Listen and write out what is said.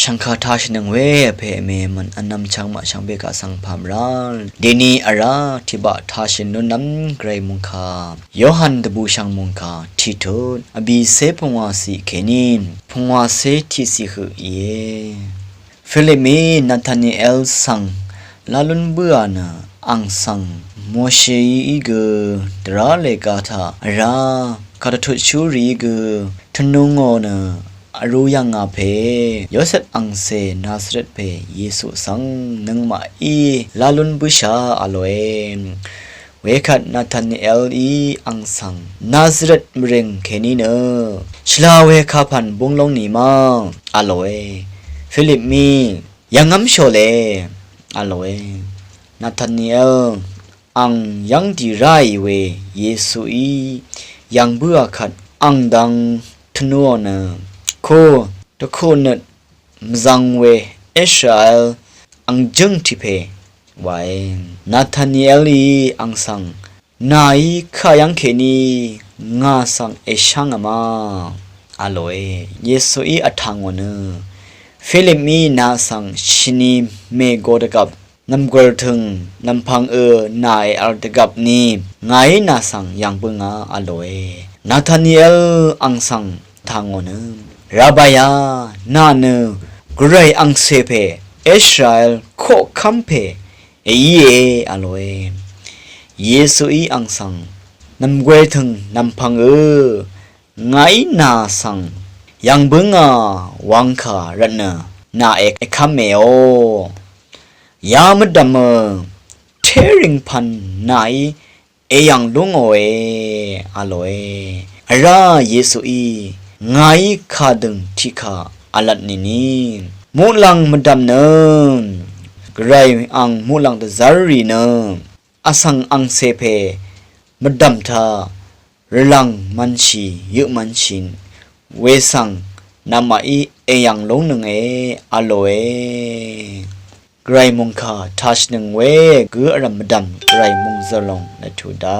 ชังคาทาชนังเวเพเมมันอันนำช่างมาช่างเบกาสังพามรัลเดนีอาราทิบะทาชินนุนำไกรมุงคายอหันตบูช่างมุงคาทิโตอบีเซพงวาสีเคนินพงวาเซทิสิคือเยฟิลิมีนาธานีเอลสังลาลุนเบือนาอังสังโมเชอีเกดราเลกาทาราคาทุชูรีเกทนุงโอนาอรู้ยังอาเพยอเซตอังเซนาสเรตเพเยซูสังนังมาอีลาลุนบุชาอโลเอเวคัดนาธานีเอลอีอังสังนาสเรตมเรงเคนีเนชลาเวคาพันบุงลงนีมาอโลเอฟิลิปมียังงำโชเลอโลเอนาธานีเอลอังยังดีไรเวเยซูอียังเบื่อขัดอังดังทนัวเนโคตะโคนัดมจังเวอิสราเอลอังจึงทิเพไว้นาธานีเอลีอังสังนายข้ายังเคนีงาสังเอชังอามาอโลเอเยซูอีอัทังวเนฟิลิปมีนาสังชินีเมโกดกับนำกรถึงนำพังนายอัลตกับนี้ไงนาสังยังปุงาอโลเอนาธานีเอลอังสังทางวเนราบายานาเนกรายอังเซเพอิสราเอลโคคัมเพเอเยอโลเอเยซูอีอังสังนำเวถึงนำพังไงนาสังยังบึงวังขารันนาเอกคัมเมโอยามดมเทริงพันนายเอยังลุงโอเออโลเอราเยซูอีไงข้าดึงที่ข้าอลัดนี่มูลังมันดำเนินไกรอังมูลังตะซารีเนอสังอังเซเพมันดำทาระลังมันชียุมันชินเวสังนามาอีเอยังลงหนึ่งอโลเอไกรมงคาทัชหนึ่งเวกืออรมดำไกรมงซลงและทูดา